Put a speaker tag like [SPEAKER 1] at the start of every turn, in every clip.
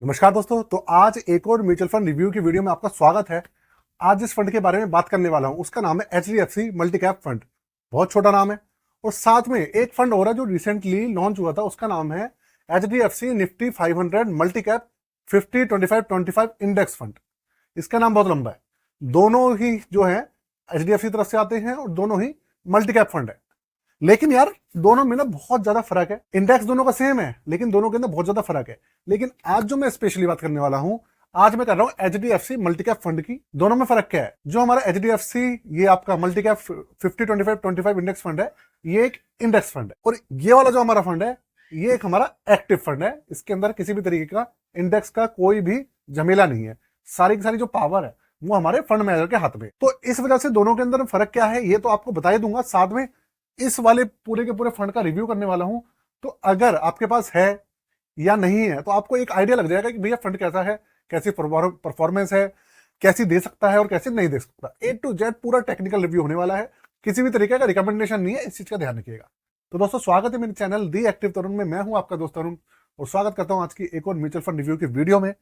[SPEAKER 1] नमस्कार दोस्तों। तो आज एक और म्यूचुअल फंड रिव्यू की वीडियो में आपका स्वागत है। आज जिस फंड के बारे में बात करने वाला हूं उसका नाम है HDFC मल्टी कैप फंड। बहुत छोटा नाम है। और साथ में एक फंड और है जो रिसेंटली लॉन्च हुआ था, उसका नाम है HDFC Nifty 500 multi cap 50-25-25 index fund. इसका नाम बहुत लंबा है। दोनों ही जो है HDFC तरफ से आते हैं और दोनों ही मल्टी कैप फंड है। लेकिन यार दोनों में ना बहुत ज्यादा फर्क है। इंडेक्स दोनों का सेम है लेकिन दोनों के अंदर बहुत ज्यादा फर्क है। लेकिन आज जो मैं स्पेशली बात करने वाला हूं, आज मैं कर रहा हूं HDFC मल्टी कैप फंड की। दोनों में फर्क क्या है? जो हमारा HDFC ये आपका मल्टी कैप 50-25-25 इंडेक्स फंड है, ये एक इंडेक्स फंड है। और ये वाला जो हमारा फंड है, ये एक हमारा एक्टिव फंड है। इसके अंदर किसी भी तरीके का इंडेक्स का कोई भी झमेला नहीं है। सारी की सारी जो पावर है वो हमारे फंड मैनेजर के हाथ में। तो इस वजह से दोनों के अंदर फर्क क्या है ये तो आपको बता ही दूंगा। साथ में इस वाले पूरे के पूरे फंड का रिव्यू करने वाला हूं। तो अगर आपके पास है या नहीं है तो आपको एक आइडिया लग जाएगा कि भैया फंड कैसा है, कैसी परफॉर्मेंस है, कैसी दे सकता है और कैसे नहीं दे सकता। A to Z पूरा टेक्निकल रिव्यू होने वाला है। किसी भी तरीके का रिकमेंडेशन नहीं है, इस चीज का ध्यान रखिएगा। तो दोस्तों स्वागत है मेरे चैनल दी एक्टिव तरुण में। मैं हूं आपका दोस्त तरुण और स्वागत करता हूं आज की एक और म्यूचुअल फंड रिव्यू की वीडियो में।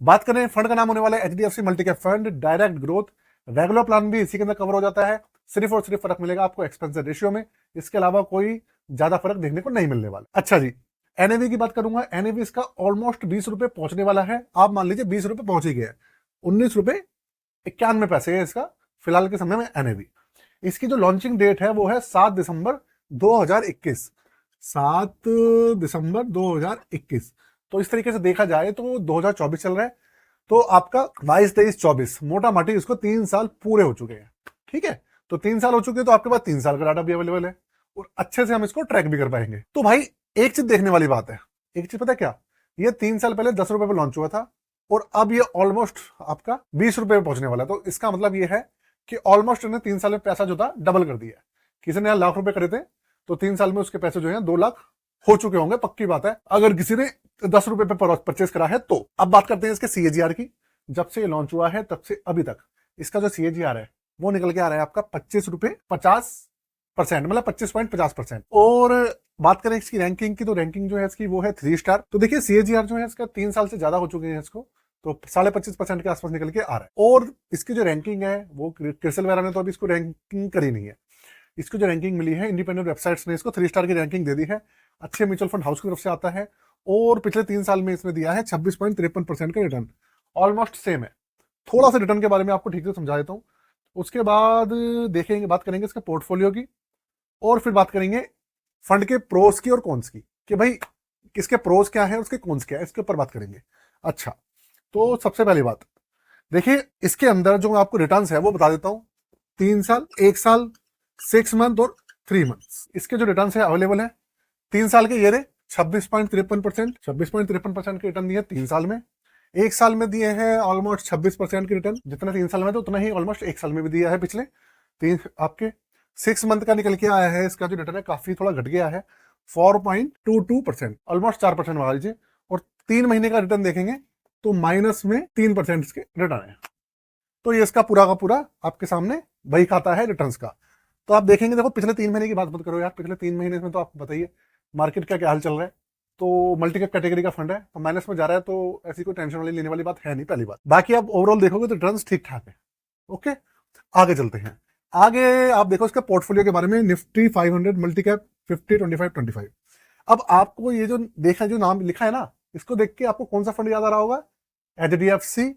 [SPEAKER 1] बात करें फंड का नाम होने वाला है HDFC multi cap fund direct growth. Regular plan भी इसी के अंदर कवर हो जाता है। सिर्फ और सिर्फ फर्क मिलेगा आपको एक्सपेंस रेशियो में। इसके अलावा कोई ज्यादा फर्क देखने को नहीं मिलने वाला। अच्छा जी, एनएवी की बात करूंगा। एनएवी इसका ऑलमोस्ट 20 रुपए पहुंचने वाला है। आप मान लीजिए 20 रुपए पहुंच ही गया है। 19 रुपए 91 पैसे है इसका फिलहाल के समय में एनएवी। इसकी जो लॉन्चिंग डेट है वो है 7 दिसंबर 2021। 7 दिसंबर 2021। तो इस तरीके से देखा जाए तो 2024 चल रहा है। तो आपका 22-23-24 मोटा माटी इसको 3 साल पूरे हो चुके हैं। ठीक है, तो 3 साल हो चुके हैं तो आपके पास 3 साल का डाटा भी अवेलेबल है और अच्छे से हम इसको ट्रैक भी कर पाएंगे। तो भाई एक चीज देखने वाली बात है। एक चीज पता है क्या? ये 3 साल पहले 10 रुपए पे लॉन्च हुआ था और अब ये ऑलमोस्ट आपका 20 रुपए पे पहुंचने वाला है। तो इसका मतलब ये है कि ऑलमोस्ट इन्हें 3 साल में पैसा जो था डबल कर दिया है। किसी ने लाख रुपए करे थे तो 3 साल में उसके पैसे जो है 2 लाख हो चुके होंगे, पक्की बात है, अगर किसी ने 10 रुपए पे परचेस करा है तो। अब बात करते हैं इसके CAGR की। जब से ये लॉन्च हुआ है तब से अभी तक इसका जो CAGR है वो निकल के आ रहा है आपका 25.50%, मतलब 25.50%। और बात करें इसकी रैंकिंग की तो रैंकिंग जो है इसकी वो है 3 स्टार। तो देखिए CAGR जो है इसका 3 साल से ज्यादा हो चुके हैं इसको, तो 25.5% के आसपास निकल के आ रहा है। और इसकी जो रैंकिंग है वो क्रिसल वगैरह ने तो अभी इसको रैंकिंग करी नहीं है। इसको जो रैंकिंग मिली है इंडिपेंडेंट वेबसाइट्स ने इसको 3 स्टार की रैंकिंग दे दी है। अच्छे म्यूचुअल फंड हाउस की तरफ से आता है और पिछले 3 साल में इसने दिया है 26.53% का रिटर्न। ऑलमोस्ट सेम है। थोड़ा सा रिटर्न के बारे में आपको ठीक से समझा देता हूँ। उसके बाद देखेंगे, बात करेंगे इसके पोर्टफोलियो की और फिर बात करेंगे फंड के प्रोस की और कॉन्स की कि भाई किसके प्रोस क्या है, उसके कॉन्स क्या है, इसके ऊपर बात करेंगे। अच्छा, तो सबसे पहली बात देखिए, इसके अंदर जो आपको रिटर्न्स है वो बता देता हूँ। 3 साल, 1 साल, 6 मंथ और 3 मंथ इसके जो रिटर्न्स है अवेलेबल है। 3 साल के ये रहे 26.53% के रिटर्न दिए 3 साल में। 1 साल में दिए हैं ऑलमोस्ट 26% के रिटर्न। जितना 3 साल में था उतना ही ऑलमोस्ट 1 साल में भी दिया है पिछले 3 आपके। 6 मंथ का निकल के आया है इसका जो रिटर्न है काफी थोड़ा घट गया है 4.22%, ऑलमोस्ट 4% मान लीजिए। और 3 महीने का रिटर्न देखेंगे तो माइनस में 3% इसके रिटर्न है। तो ये इसका पूरा का पूरा आपके सामने वही खाता है रिटर्न्स का। तो आप देखेंगे, देखो पिछले 3 महीने की बात मत करो यार, पिछले 3 महीने में तो आपको बताइए मार्केट का क्या हाल चल रहा है। तो मल्टी कैप कैटेगरी का फंड है तो माइनस में जा रहा है, तो ऐसी कोई टेंशन वाली लेने वाली बात है नहीं, पहली बात। बाकी आप ओवरऑल देखोगे तो रिटर्न्स ठीक ठाक है। ओके, आगे चलते हैं। आगे आप देखो इसके पोर्टफोलियो के बारे में। Nifty 500 multi cap 50-25-25। अब आपको ये जो देखा, जो नाम लिखा है ना, इसको देख के आपको कौन सा फंड याद आ रहा होगा? HDFC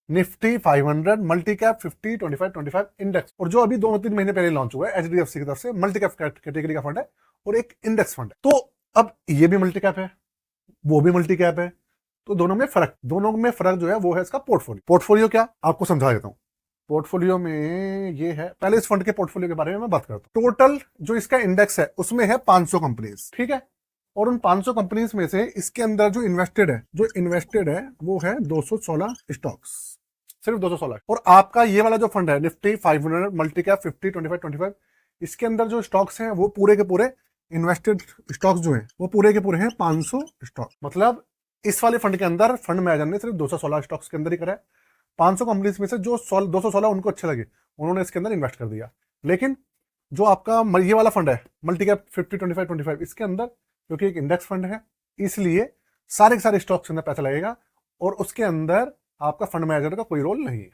[SPEAKER 1] Nifty 500 multi cap 50-25-25 index. और जो अभी 2-3 महीने पहले लॉन्च हुआ है HDFC की तरफ से, मल्टी कैप कैटेगरी का फंड है और एक इंडेक्स फंड है। तो अब ये भी मल्टी कैप है, वो भी मल्टी कैप है, तो दोनों में फर्क जो है वो है इसका पोर्टफोलियो। पोर्टफोलियो क्या, आपको समझा देता हूं। पोर्टफोलियो में ये है, पहले इस फंड के पोर्टफोलियो के बारे में मैं बात करता हूं। टोटल जो इसका इंडेक्स है उसमें है 500 कंपनीज, ठीक है। और उन 500 कंपनीज में से इसके अंदर जो इन्वेस्टेड है वो है 216 स्टॉक्स, सिर्फ 216। और आपका ये वाला जो फंड है निफ्टी 500 मल्टी कैप 50-25-25, इसके अंदर जो स्टॉक्स हैं वो पूरे के पूरे इन्वेस्टेड स्टॉक्स जो हैं वो पूरे के पूरे हैं 500 स्टॉक। मतलब इस वाले फंड के अंदर फंड मैनेजर ने सिर्फ 216 स्टॉक्स के अंदर ही करा है। 500 कंपनीज में से जो 216 उनको अच्छे लगे उन्होंने इसके अंदर इन्वेस्ट कर दिया। लेकिन जो आपका ये वाला फंड है मल्टी कैप 50-25-25, इसके अंदर क्योंकि एक इंडेक्स फंड है इसलिए सारे के सारे स्टॉक्स के अंदर पैसा लगेगा और उसके अंदर आपका फंड मैनेजर का कोई रोल नहीं है,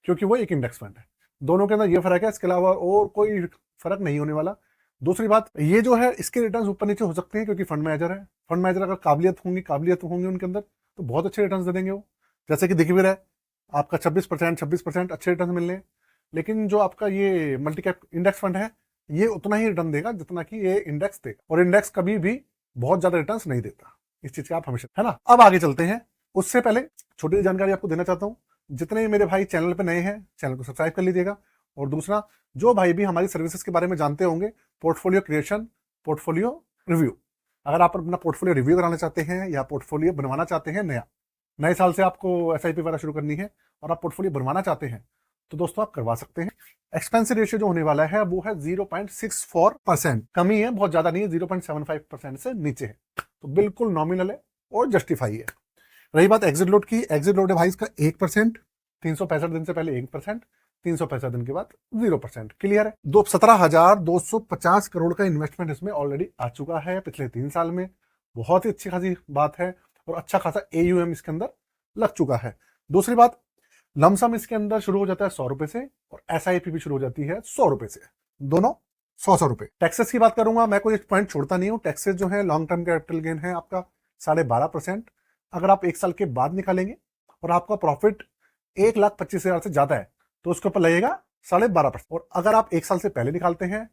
[SPEAKER 1] क्योंकि वो एक इंडेक्स फंड है। दोनों के अंदर ये फर्क है, इसके अलावा और कोई फर्क नहीं होने वाला। दूसरी बात, ये जो है इसके रिटर्न्स ऊपर नीचे हो सकते हैं क्योंकि फंड मैनेजर है। फंड मैनेजर अगर काबिलियत होंगी उनके अंदर तो बहुत अच्छे रिटर्न्स दे देंगे वो। जैसे कि दिख भी रहा है आपका 26% अच्छे रिटर्न मिल रहे हैं। लेकिन जो आपका ये मल्टी कैप इंडेक्स फंड है ये उतना ही रिटर्न देगा जितना कि ये इंडेक्स देगा, और इंडेक्स कभी भी बहुत ज्यादा रिटर्न्स नहीं देता। इस चीज का आप हमेशा, है ना। अब आगे चलते हैं। उससे पहले छोटी जानकारी आपको देना चाहता हूँ, जितने मेरे भाई चैनल पे नए हैं चैनल को सब्सक्राइब कर लीजिएगा। और दूसरा, जो भाई भी हमारी सर्विसेज के बारे में जानते होंगे, पोर्टफोलियो क्रिएशन, पोर्टफोलियो रिव्यू, अगर आप अपना पोर्टफोलियो रिव्यू कराना चाहते हैं या पोर्टफोलियो बनवाना चाहते हैं नए साल से आपको SIP वगैरह शुरू करनी है और आप पोर्टफोलियो बनवाना चाहते हैं तो दोस्तों आप करवा सकते हैं। एक्सपेंस रेशियो जो होने वाला है वो है 0.64%, कमी है, बहुत ज्यादा नहीं है, 0.75% से नीचे है, तो बिल्कुल नॉमिनल है और जस्टिफाई है। रही बात एग्जिट लोड की, एग्जिट लोड है भाई इसका 1%, 365 दिन से पहले 1%, 365 दिन के बाद 0%। क्लियर है। 17,250 करोड़ का इन्वेस्टमेंट इसमें ऑलरेडी आ चुका है पिछले 3 साल में, बहुत ही अच्छी खासी बात है। और अच्छा खासा AUM इसके अंदर लग चुका है। दूसरी बात, लमसम इसके अंदर शुरू हो जाता है 100 रुपए से और SIP भी शुरू हो जाती है 100 रुपए से, दोनों 100 रुपए। टैक्सेस की बात करूंगा, मैं कोई पॉइंट छोड़ता नहीं हूं। टैक्सेस जो है लॉन्ग टर्म कैपिटल गेन है आपका 12.5%। अगर आप 1 साल के बाद निकालेंगे और आपका प्रॉफिट 1,25,000 से ज्यादा है तो उसके ऊपर लगेगा 12.5%। और अगर आप 1 साल से पहले निकालते हैं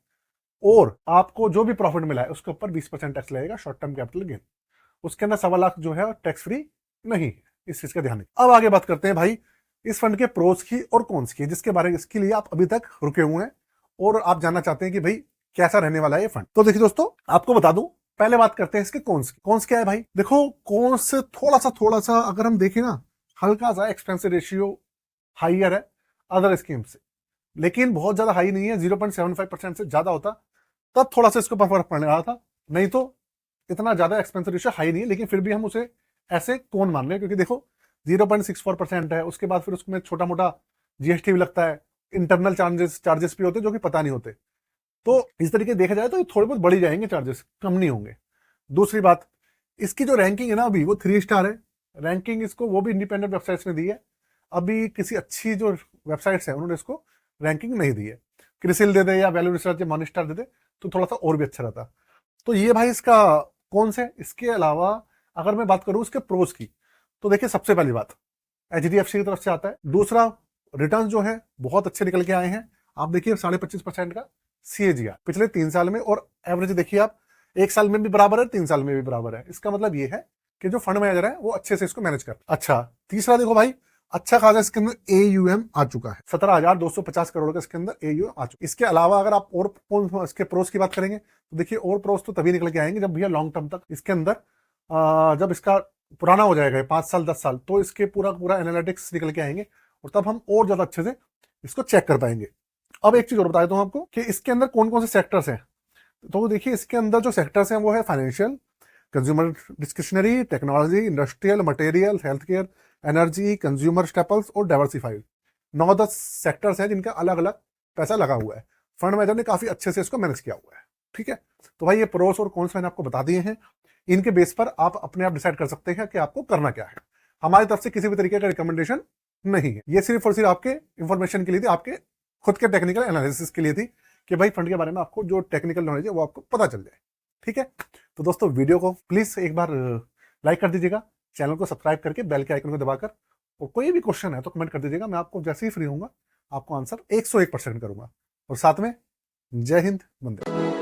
[SPEAKER 1] और आपको जो भी प्रॉफिट मिला है उसके ऊपर 20% टैक्स लगेगा, शॉर्ट टर्म कैपिटल गेन। उसके अंदर 1.25 लाख जो है टैक्स फ्री नहीं है, इस चीज का ध्यान रखिए। अब आगे बात करते हैं भाई इस फंड के प्रोस की और कॉन्स की, जिसके बारे में इसके लिए आप अभी तक रुके हुए हैं और आप जानना चाहते हैं कि भाई कैसा रहने वाला है ये फंड। तो देखिए दोस्तों, आपको बता दूं, पहले बात करते हैं इसके कॉन्स की। कॉन्स क्या है भाई? देखो, कॉन्स थोड़ा सा अगर हम देखें ना, हल्का सा एक्सपेंस रेशियो हाइयर है अदर स्कीम से, लेकिन बहुत ज्यादा हाई नहीं है। 0.75% से ज्यादा होता तब थोड़ा सा इसके ऊपर फर्क पड़ने रहा था, नहीं तो इतना ज्यादा एक्सपेंस रेशियो हाई नहीं है। लेकिन फिर भी हम उसे ऐसे कौन मान रहे हैं, क्योंकि देखो 0.64% है, उसके बाद फिर उसमें छोटा मोटा GST भी लगता है, इंटरनल चार्जेस भी होते हैं जो कि पता नहीं होते। तो इस तरीके देखा जाए तो थोड़े बहुत बढ़ ही जाएंगे चार्जेस, कम नहीं होंगे। दूसरी बात, इसकी जो रैंकिंग है ना अभी वो 3 स्टार है। रैंकिंग इसको वो भी इंडिपेंडेंट वेबसाइट्स ने दी है, अभी किसी अच्छी जो वेबसाइट्स है उन्होंने इसको रैंकिंग नहीं दी है। क्रिसिल दे दे या वैल्यू रिसर्च या मॉनिस्टार दे दे तो थोड़ा सा और भी अच्छा रहता। तो ये भाई इसका कौन से। इसके अलावा अगर मैं बात करूं इसके प्रोस की, तो देखिए सबसे पहली बात HDFC की तरफ से आता है। दूसरा, रिटर्न जो है बहुत अच्छे निकल के आए हैं। आप देखिए 25.5% का CAGR पिछले 3 साल में, और एवरेज देखिए आप 1 साल में भी बराबर है, 3 साल में भी बराबर है। इसका मतलब ये है कि जो फंड मैनेजर है वो अच्छे से इसको मैनेज कर। अच्छा, तीसरा देखो भाई, अच्छा खासा इसके अंदर AUM आ चुका है, 17,250 करोड़ का इसके अंदर AUM आ चुका है। इसके अलावा अगर आप और इसके प्रोस की बात करेंगे तो देखिए और प्रोस तो तभी निकल के आएंगे जब भैया लॉन्ग टर्म तक इसके अंदर जब इसका पुराना हो जाएगा 5 साल 10 साल, तो इसके पूरा एनालिटिक्स निकल के आएंगे और तब हम और ज्यादा अच्छे से इसको चेक कर पाएंगे। अब एक चीज और बता देता हूं आपको कि इसके अंदर कौन कौन से सेक्टर्स हैं। तो देखिए इसके अंदर जो सेक्टर्स हैं वो है financial, consumer discretionary, technology, industrial, material, health care, energy, consumer staples और डाइवर्सिफाइड। 9-10 सेक्टर्स हैं जिनका अलग अलग पैसा लगा हुआ है। फंड मैनेजर ने काफी अच्छे से इसको मैनेज किया हुआ है। ठीक है, तो भाई ये प्रोस और कॉन्स मैंने आपको बता दिए हैं। इनके बेस पर आप अपने आप डिसाइड कर सकते हैं कि आपको करना क्या है। हमारी तरफ से किसी भी तरीके का रिकमेंडेशन नहीं है, ये सिर्फ और सिर्फ आपके इंफॉर्मेशन के लिए थी, आपके खुद के टेक्निकल एनालिसिस के लिए थी कि भाई फंड के बारे में आपको जो टेक्निकल नॉलेज है वो आपको पता चल जाए। ठीक है, तो दोस्तों वीडियो को प्लीज एक बार लाइक कर दीजिएगा, चैनल को सब्सक्राइब करके बेल के आइकन को दबाकर, और कोई भी क्वेश्चन है तो कमेंट कर दीजिएगा। मैं आपको जैसे ही फ्री होऊंगा आपको आंसर 101% करूंगा। और साथ में जय हिंद, वंदे।